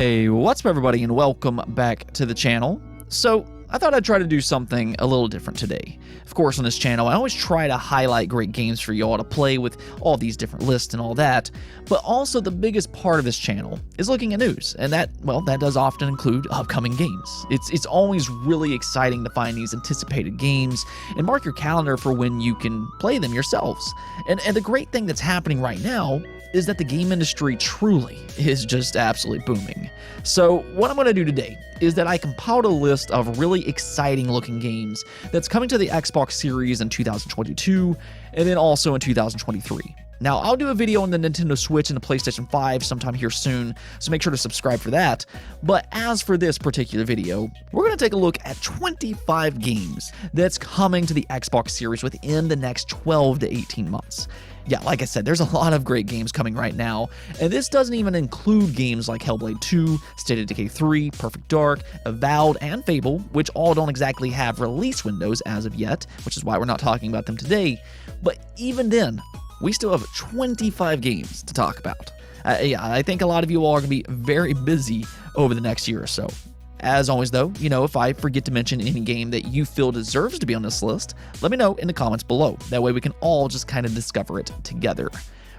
Hey, what's up everybody and welcome back to the channel. So, I thought I'd try to do something a little different today. Of course, on this channel, I always try to highlight great games for y'all to play with all these different lists and all that, but also the biggest part of this channel is looking at news, and that does often include upcoming games. It's always really exciting to find these anticipated games and mark your calendar for when you can play them yourselves. And the great thing that's happening right now is that the game industry truly is just absolutely booming. So what I'm going to do today is that I compiled a list of really exciting looking games that's coming to the Xbox Series in 2022 and then also in 2023. Now, I'll do a video on the Nintendo Switch and the PlayStation 5 sometime here soon, so make sure to subscribe for that. But as for this particular video, we're going to take a look at 25 games that's coming to the Xbox Series within the next 12 to 18 months. Yeah, like I said, there's a lot of great games coming right now, and this doesn't even include games like Hellblade 2, State of Decay 3, Perfect Dark, Avowed, and Fable, which all don't exactly have release windows as of yet, which is why we're not talking about them today. But even then, we still have 25 games to talk about. I think a lot of you all are going to be very busy over the next year or so. As always though, if I forget to mention any game that you feel deserves to be on this list, let me know in the comments below. That way we can all just kind of discover it together.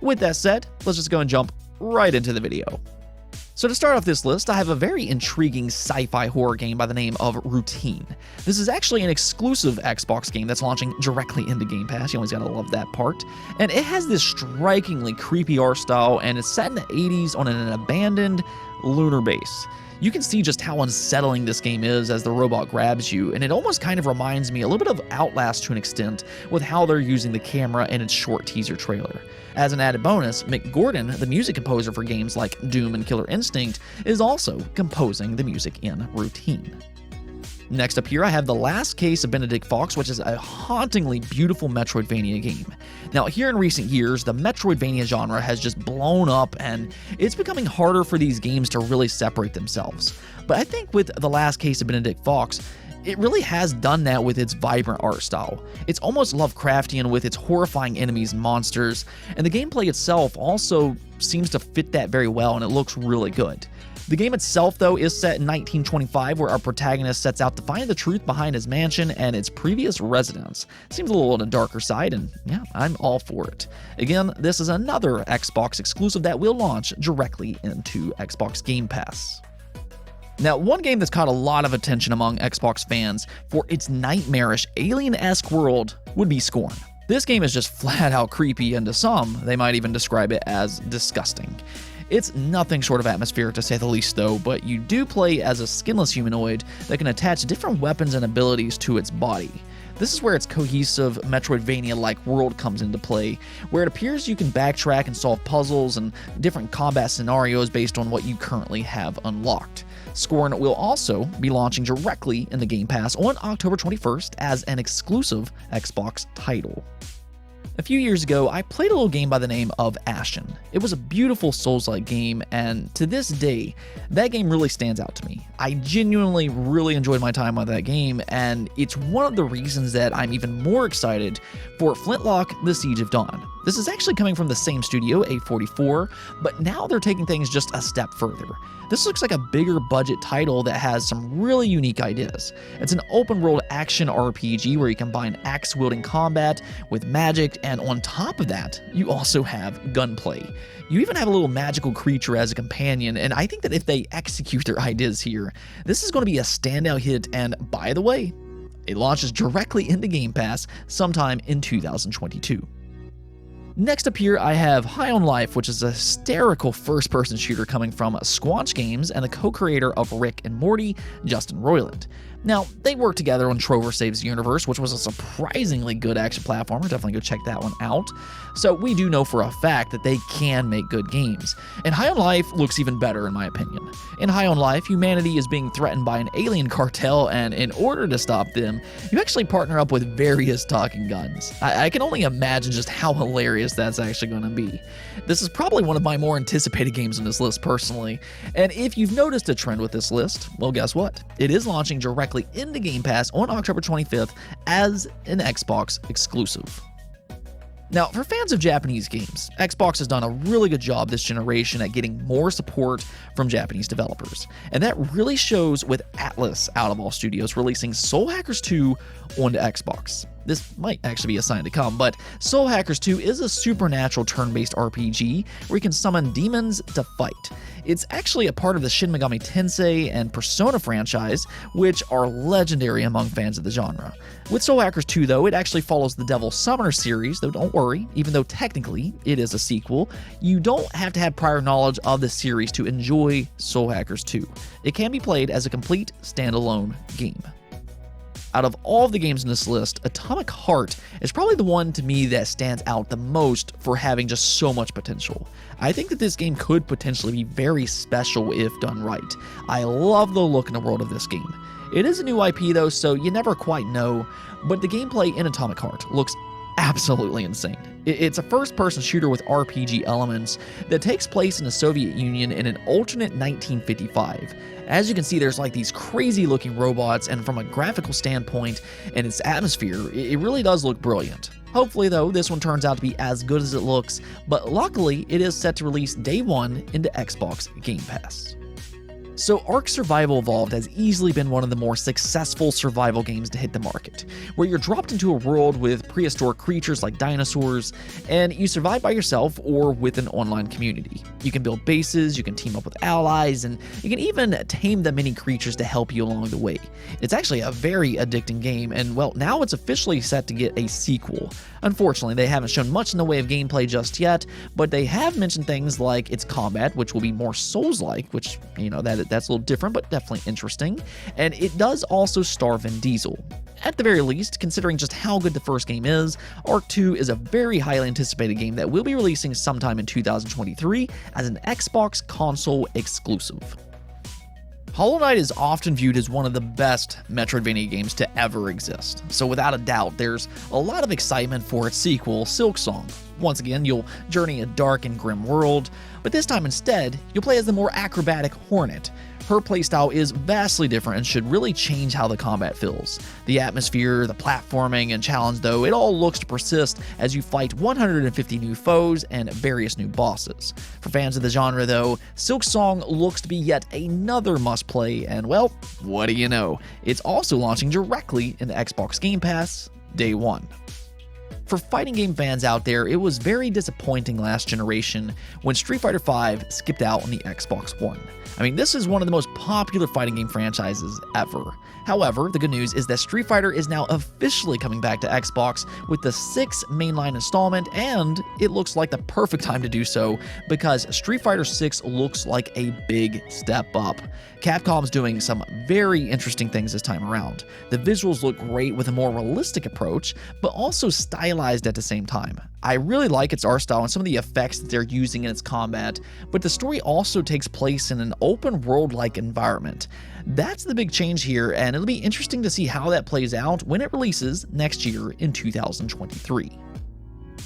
With that said, let's just go and jump right into the video. So to start off this list, I have a very intriguing sci-fi horror game by the name of Routine. This is actually an exclusive Xbox game that's launching directly into Game Pass. You always gotta love that part. And it has this strikingly creepy art style, and it's set in the 80s on an abandoned lunar base. You can see just how unsettling this game is as the robot grabs you, and it almost kind of reminds me a little bit of Outlast to an extent with how they're using the camera in its short teaser trailer. As an added bonus, Mick Gordon, the music composer for games like Doom and Killer Instinct, is also composing the music in Routine. Next up here, I have The Last Case of Benedict Fox, which is a hauntingly beautiful Metroidvania game. Now, here in recent years, the Metroidvania genre has just blown up, and it's becoming harder for these games to really separate themselves. But I think with The Last Case of Benedict Fox, it really has done that with its vibrant art style. It's almost Lovecraftian with its horrifying enemies and monsters, and the gameplay itself also seems to fit that very well, and it looks really good. The game itself, though, is set in 1925, where our protagonist sets out to find the truth behind his mansion and its previous residents. Seems a little on the darker side, and yeah, I'm all for it. Again, this is another Xbox exclusive that will launch directly into Xbox Game Pass. Now, one game that's caught a lot of attention among Xbox fans for its nightmarish, alien-esque world would be Scorn. This game is just flat out creepy, and to some, they might even describe it as disgusting. It's nothing short of atmospheric to say the least though, but you do play as a skinless humanoid that can attach different weapons and abilities to its body. This is where its cohesive Metroidvania-like world comes into play, where it appears you can backtrack and solve puzzles and different combat scenarios based on what you currently have unlocked. Scorn will also be launching directly in the Game Pass on October 21st as an exclusive Xbox title. A few years ago, I played a little game by the name of Ashen. It was a beautiful Souls-like game, and to this day, that game really stands out to me. I genuinely really enjoyed my time on that game, and it's one of the reasons that I'm even more excited for Flintlock: The Siege of Dawn. This is actually coming from the same studio, A44, but now they're taking things just a step further. This looks like a bigger budget title that has some really unique ideas. It's an open world action RPG where you combine axe wielding combat with magic, and on top of that, you also have gunplay. You even have a little magical creature as a companion, and I think that if they execute their ideas here, this is going to be a standout hit, and by the way, it launches directly into Game Pass sometime in 2022. Next up here, I have High on Life, which is a hysterical first-person shooter coming from Squanch Games and the co-creator of Rick and Morty, Justin Roiland. Now, they worked together on Trover Saves the Universe, which was a surprisingly good action platformer. Definitely go check that one out. So we do know for a fact that they can make good games. And High on Life looks even better in my opinion. In High on Life, humanity is being threatened by an alien cartel, and in order to stop them, you actually partner up with various talking guns. I can only imagine just how hilarious that's actually going to be. This is probably one of my more anticipated games on this list personally. And if you've noticed a trend with this list, well, guess what? It is launching directly into Game Pass on October 25th as an Xbox exclusive. Now, for fans of Japanese games, Xbox has done a really good job this generation at getting more support from Japanese developers, and that really shows with Atlus out of all studios releasing Soul Hackers 2 onto Xbox. This might actually be a sign to come, but Soul Hackers 2 is a supernatural turn-based RPG where you can summon demons to fight. It's actually a part of the Shin Megami Tensei and Persona franchise, which are legendary among fans of the genre. With Soul Hackers 2, though, it actually follows the Devil Summoner series, though don't worry, even though technically it is a sequel, you don't have to have prior knowledge of the series to enjoy Soul Hackers 2. It can be played as a complete standalone game. Out of all of the games in this list, Atomic Heart is probably the one to me that stands out the most for having just so much potential. I think that this game could potentially be very special if done right. I love the look and the world of this game. It is a new IP though, so you never quite know, but the gameplay in Atomic Heart looks absolutely insane. It's a first-person shooter with RPG elements that takes place in the Soviet Union in an alternate 1955. As you can see, there's like these crazy-looking robots, and from a graphical standpoint and its atmosphere, it really does look brilliant. Hopefully, though, this one turns out to be as good as it looks, but luckily, it is set to release day one into Xbox Game Pass. So Ark Survival Evolved has easily been one of the more successful survival games to hit the market, where you're dropped into a world with prehistoric creatures like dinosaurs, and you survive by yourself or with an online community. You can build bases, you can team up with allies, and you can even tame the many creatures to help you along the way. It's actually a very addicting game, and well, now it's officially set to get a sequel. Unfortunately, they haven't shown much in the way of gameplay just yet, but they have mentioned things like its combat, which will be more Souls-like, which, you know, that's a little different, but definitely interesting. And it does also star Vin Diesel. At the very least, considering just how good the first game is, Ark 2 is a very highly anticipated game that will be releasing sometime in 2023 as an Xbox console exclusive. Hollow Knight is often viewed as one of the best Metroidvania games to ever exist, so without a doubt, there's a lot of excitement for its sequel, Silksong. Once again, you'll journey a dark and grim world, but this time instead, you'll play as the more acrobatic Hornet. Her playstyle is vastly different and should really change how the combat feels. The atmosphere, the platforming, and challenge, though, it all looks to persist as you fight 150 new foes and various new bosses. For fans of the genre, though, Silksong looks to be yet another must-play, and well, what do you know? It's also launching directly in the Xbox Game Pass day one. For fighting game fans out there, it was very disappointing last generation when Street Fighter V skipped out on the Xbox One. I mean, this is one of the most popular fighting game franchises ever. However, the good news is that Street Fighter is now officially coming back to Xbox with the 6th mainline installment, and it looks like the perfect time to do so because Street Fighter 6 looks like a big step up. Capcom's doing some very interesting things this time around. The visuals look great with a more realistic approach, but also stylized at the same time. I really like its art style and some of the effects that they're using in its combat, but the story also takes place in an open world-like environment. That's the big change here, and it'll be interesting to see how that plays out when it releases next year in 2023.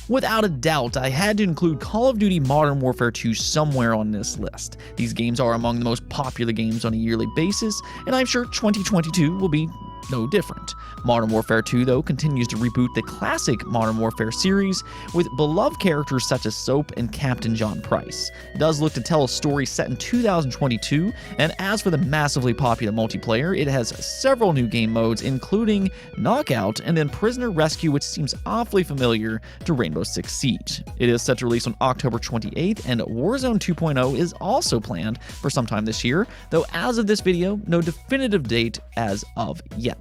Without a doubt, I had to include Call of Duty Modern Warfare 2 somewhere on this list. These games are among the most popular games on a yearly basis, and I'm sure 2022 will be no different. Modern Warfare 2, though, continues to reboot the classic Modern Warfare series with beloved characters such as Soap and Captain John Price. It does look to tell a story set in 2022, and as for the massively popular multiplayer, it has several new game modes, including Knockout and then Prisoner Rescue, which seems awfully familiar to Rainbow Six Siege. It is set to release on October 28th, and Warzone 2.0 is also planned for sometime this year, though as of this video, no definitive date as of yet.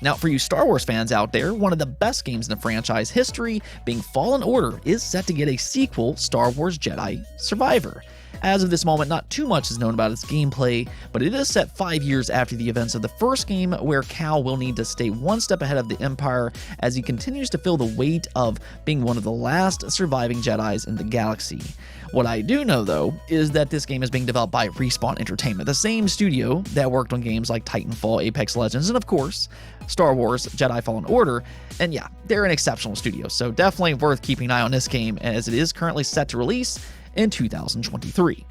Now, for you Star Wars fans out there, one of the best games in the franchise history, being Fallen Order, is set to get a sequel, Star Wars Jedi Survivor. As of this moment, not too much is known about its gameplay, but it is set 5 years after the events of the first game, where Cal will need to stay one step ahead of the Empire as he continues to feel the weight of being one of the last surviving Jedis in the galaxy. What I do know, though, is that this game is being developed by Respawn Entertainment, the same studio that worked on games like Titanfall, Apex Legends, and of course, Star Wars Jedi Fallen Order. And yeah, they're an exceptional studio, so definitely worth keeping an eye on this game, as it is currently set to release in 2023.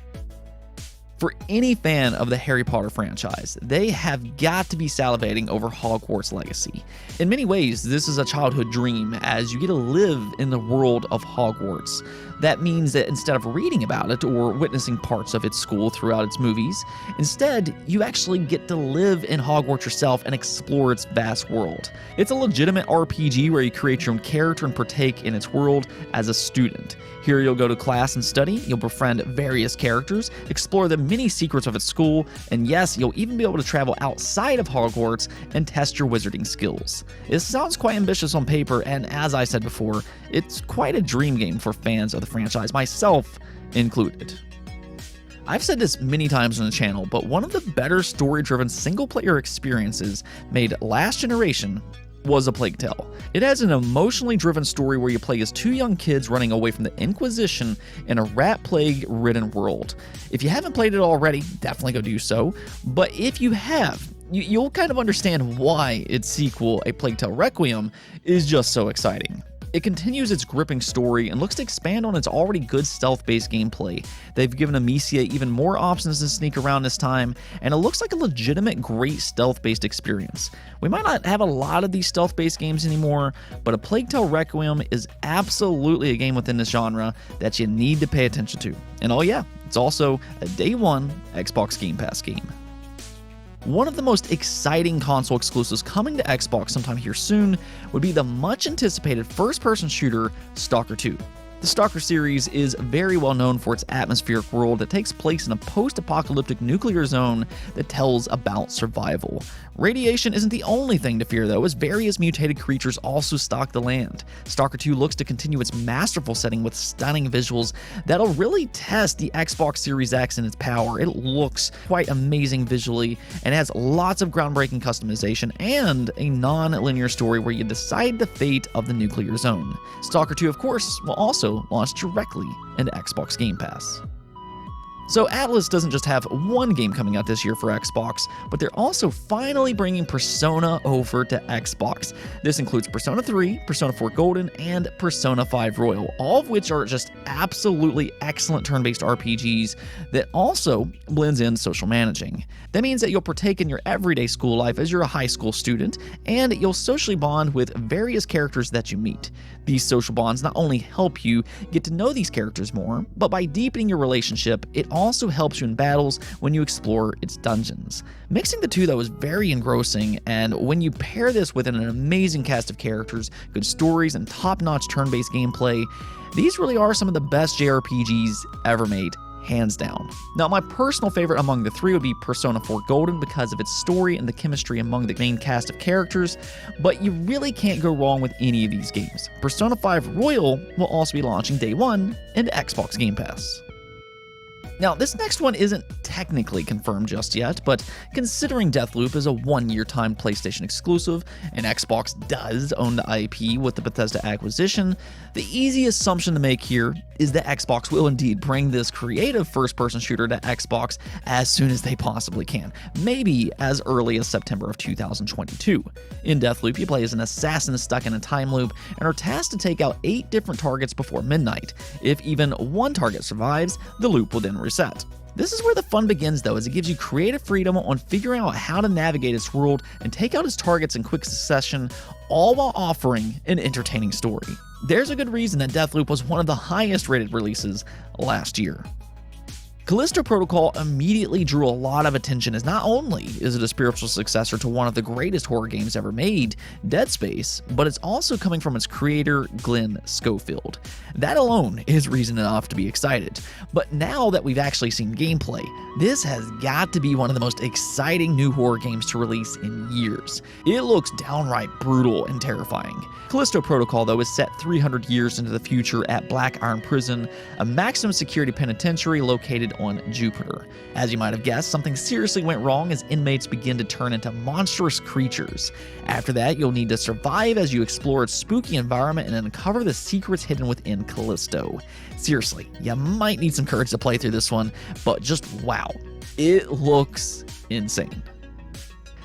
For any fan of the Harry Potter franchise, they have got to be salivating over Hogwarts Legacy. In many ways, this is a childhood dream as you get to live in the world of Hogwarts. That means that instead of reading about it or witnessing parts of its school throughout its movies, instead, you actually get to live in Hogwarts yourself and explore its vast world. It's a legitimate RPG where you create your own character and partake in its world as a student. Here you'll go to class and study, you'll befriend various characters, explore the many secrets of its school, and yes, you'll even be able to travel outside of Hogwarts and test your wizarding skills. It sounds quite ambitious on paper, and as I said before, it's quite a dream game for fans of the franchise, myself included. I've said this many times on the channel, but one of the better story-driven single-player experiences made last generation was A Plague Tale. It has an emotionally driven story where you play as two young kids running away from the Inquisition in a rat plague-ridden world. If you haven't played it already, definitely go do so, but if you have, you'll kind of understand why its sequel, A Plague Tale Requiem, is just so exciting. It continues its gripping story and looks to expand on its already good stealth-based gameplay. They've given Amicia even more options to sneak around this time, and it looks like a legitimate great stealth-based experience. We might not have a lot of these stealth-based games anymore, but A Plague Tale Requiem is absolutely a game within this genre that you need to pay attention to. And oh yeah, it's also a day one Xbox Game Pass game. One of the most exciting console exclusives coming to Xbox sometime here soon would be the much anticipated first-person shooter Stalker 2. The Stalker series is very well known for its atmospheric world that takes place in a post-apocalyptic nuclear zone that tells about survival. Radiation isn't the only thing to fear though, as various mutated creatures also stalk the land. Stalker 2 looks to continue its masterful setting with stunning visuals that'll really test the Xbox Series X and its power. It looks quite amazing visually and has lots of groundbreaking customization and a non-linear story where you decide the fate of the nuclear zone. Stalker 2, of course, will also launch directly into Xbox Game Pass. So Atlus doesn't just have one game coming out this year for Xbox, but they're also finally bringing Persona over to Xbox. This includes Persona 3, Persona 4 Golden, and Persona 5 Royal, all of which are just absolutely excellent turn-based RPGs that also blends in social managing. That means that you'll partake in your everyday school life as you're a high school student, and you'll socially bond with various characters that you meet. These social bonds not only help you get to know these characters more, but by deepening your relationship, it also helps you in battles when you explore its dungeons. Mixing the two though is very engrossing, and when you pair this with an amazing cast of characters, good stories, and top-notch turn-based gameplay, these really are some of the best JRPGs ever made, hands down. Now, my personal favorite among the three would be Persona 4 Golden because of its story and the chemistry among the main cast of characters, but you really can't go wrong with any of these games. Persona 5 Royal will also be launching day one into Xbox Game Pass. Now, this next one isn't technically confirmed just yet, but considering Deathloop is a one-year timed PlayStation exclusive, and Xbox does own the IP with the Bethesda acquisition, the easy assumption to make here is that Xbox will indeed bring this creative first-person shooter to Xbox as soon as they possibly can, maybe as early as September of 2022. In Deathloop, you play as an assassin stuck in a time loop and are tasked to take out 8 different targets before midnight. If even one target survives, the loop will then reset. This is where the fun begins though, as it gives you creative freedom on figuring out how to navigate its world and take out its targets in quick succession, all while offering an entertaining story. There's a good reason that Deathloop was one of the highest rated releases last year. Callisto Protocol immediately drew a lot of attention as not only is it a spiritual successor to one of the greatest horror games ever made, Dead Space, but it's also coming from its creator, Glenn Schofield. That alone is reason enough to be excited. But now that we've actually seen gameplay, this has got to be one of the most exciting new horror games to release in years. It looks downright brutal and terrifying. Callisto Protocol, though, is set 300 years into the future at Black Iron Prison, a maximum security penitentiary located on Jupiter. As you might have guessed, something seriously went wrong as inmates begin to turn into monstrous creatures. After that, you'll need to survive as you explore its spooky environment and uncover the secrets hidden within Callisto. Seriously, you might need some courage to play through this one, but just wow, it looks insane.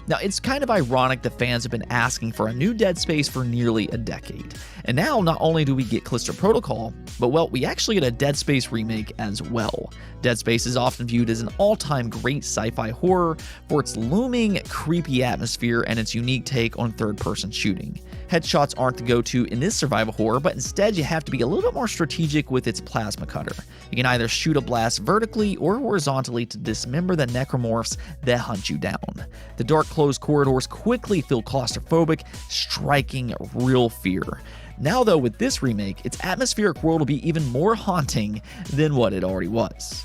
Now, it's kind of ironic that fans have been asking for a new Dead Space for nearly a decade. And now, not only do we get Callisto Protocol, but well, we actually get a Dead Space remake as well. Dead Space is often viewed as an all-time great sci-fi horror for its looming, creepy atmosphere and its unique take on third-person shooting. Headshots aren't the go-to in this survival horror, but instead you have to be a little bit more strategic with its plasma cutter. You can either shoot a blast vertically or horizontally to dismember the necromorphs that hunt you down. The dark closed corridors quickly feel claustrophobic, striking real fear. Now though, with this remake, its atmospheric world will be even more haunting than what it already was.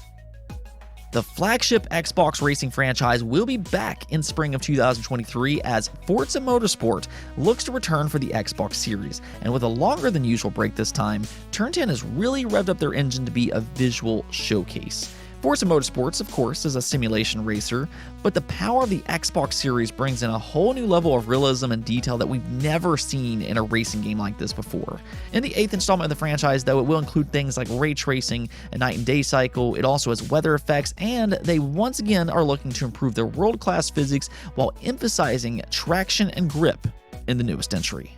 The flagship Xbox racing franchise will be back in spring of 2023 as Forza Motorsport looks to return for the Xbox Series, and with a longer than usual break this time, Turn 10 has really revved up their engine to be a visual showcase. Forza Motorsports, of course, is a simulation racer, but the power of the Xbox Series brings in a whole new level of realism and detail that we've never seen in a racing game like this before. In the 8th installment of the franchise, though, it will include things like ray tracing, a night and day cycle, it also has weather effects, and they once again are looking to improve their world-class physics while emphasizing traction and grip in the newest entry.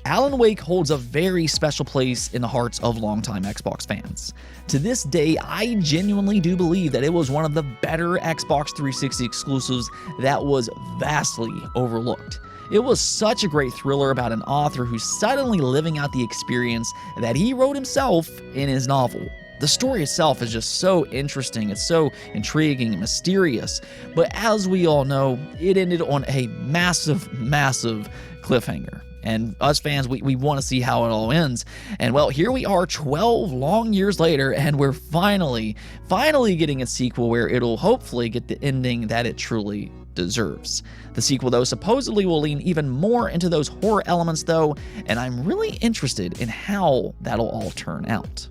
Alan Wake holds a very special place in the hearts of longtime Xbox fans. To this day, I genuinely do believe that it was one of the better Xbox 360 exclusives that was vastly overlooked. It was such a great thriller about an author who's suddenly living out the experience that he wrote himself in his novel. The story itself is just so interesting, it's so intriguing and mysterious, but as we all know, it ended on a massive cliffhanger. And us fans, we want to see how it all ends. And well, here we are 12 long years later, and we're finally getting a sequel where it'll hopefully get the ending that it truly deserves. The sequel, though, supposedly will lean even more into those horror elements, though, and I'm really interested in how that'll all turn out.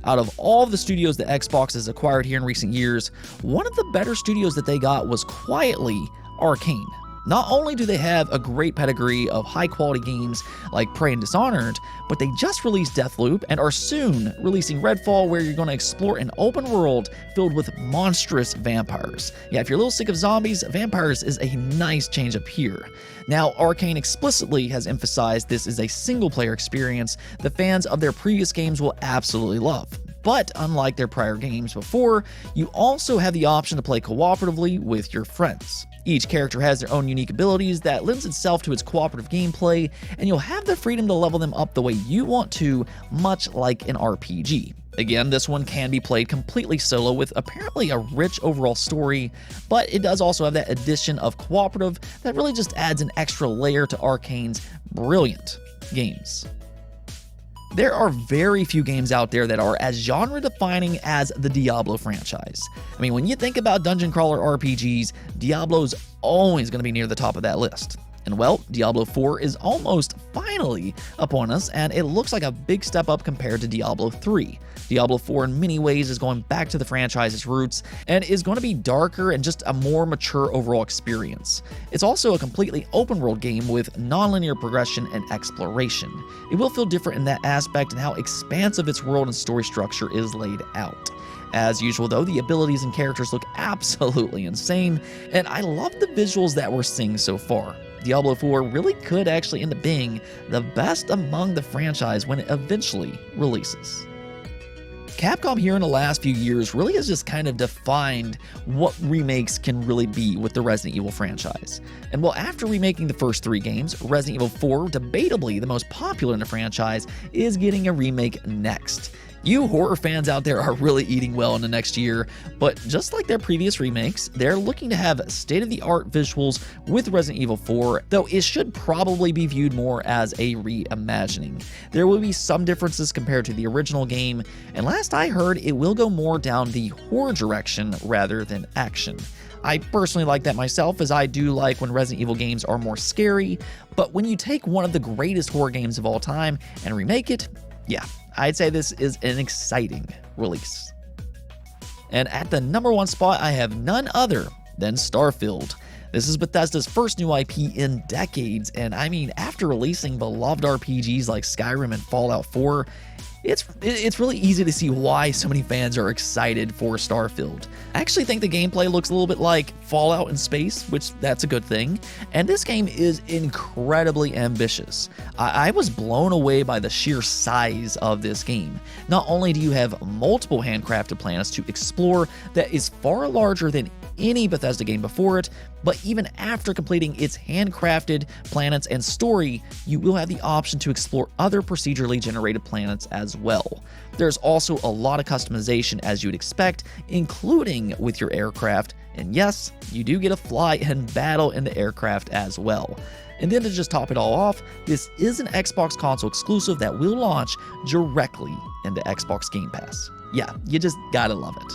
Out of all of the studios that Xbox has acquired here in recent years, one of the better studios that they got was quietly Arcane. Not only do they have a great pedigree of high-quality games like Prey and Dishonored, but they just released Deathloop and are soon releasing Redfall, where you're going to explore an open world filled with monstrous vampires. Yeah, if you're a little sick of zombies, vampires is a nice change up here. Now, Arcane explicitly has emphasized this is a single-player experience the fans of their previous games will absolutely love. But unlike their prior games before, you also have the option to play cooperatively with your friends. Each character has their own unique abilities that lends itself to its cooperative gameplay, and you'll have the freedom to level them up the way you want to, much like an RPG. Again, this one can be played completely solo with apparently a rich overall story, but it does also have that addition of cooperative that really just adds an extra layer to Arcane's brilliant games. There are very few games out there that are as genre-defining as the Diablo franchise. I mean, when you think about dungeon crawler RPGs, Diablo's always going to be near the top of that list. And well, Diablo 4 is almost finally upon us, and it looks like a big step up compared to Diablo 3. Diablo 4 in many ways is going back to the franchise's roots and is going to be darker and just a more mature overall experience. It's also a completely open world game with non-linear progression and exploration. It will feel different in that aspect and how expansive its world and story structure is laid out. As usual though, the abilities and characters look absolutely insane, and I love the visuals that we're seeing so far. Diablo 4 really could actually end up being the best among the franchise when it eventually releases. Capcom here in the last few years really has just kind of defined what remakes can really be with the Resident Evil franchise. And well, after remaking the first 3 games, Resident Evil 4, debatably the most popular in the franchise, is getting a remake next. You horror fans out there are really eating well in the next year, but just like their previous remakes, they're looking to have state-of-the-art visuals with Resident Evil 4, though it should probably be viewed more as a reimagining. There will be some differences compared to the original game, and last I heard, it will go more down the horror direction rather than action. I personally like that myself, as I do like when Resident Evil games are more scary, but when you take one of the greatest horror games of all time and remake it, yeah, I'd say this is an exciting release. And at the number 1 spot, I have none other than Starfield. This is Bethesda's first new IP in decades, and I mean, after releasing beloved RPGs like Skyrim and Fallout 4, It's really easy to see why so many fans are excited for Starfield. I actually think the gameplay looks a little bit like Fallout in space, which that's a good thing, and this game is incredibly ambitious. I was blown away by the sheer size of this game. Not only do you have multiple handcrafted planets to explore that is far larger than any Bethesda game before it, but even after completing its handcrafted planets and story, you will have the option to explore other procedurally generated planets as well. There's also a lot of customization as you would expect, including with your aircraft, and yes, you do get to fly and battle in the aircraft as well. And then to just top it all off, this is an Xbox console exclusive that will launch directly into Xbox Game Pass. Yeah, you just gotta love it.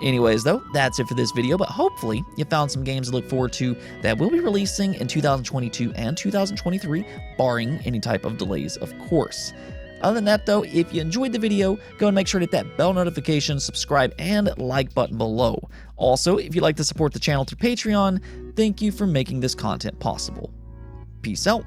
Anyways, though, that's it for this video, but hopefully you found some games to look forward to that will be releasing in 2022 and 2023, barring any type of delays, of course. Other than that, though, if you enjoyed the video, go and make sure to hit that bell notification, subscribe, and like button below. Also, if you'd like to support the channel through Patreon, thank you for making this content possible. Peace out.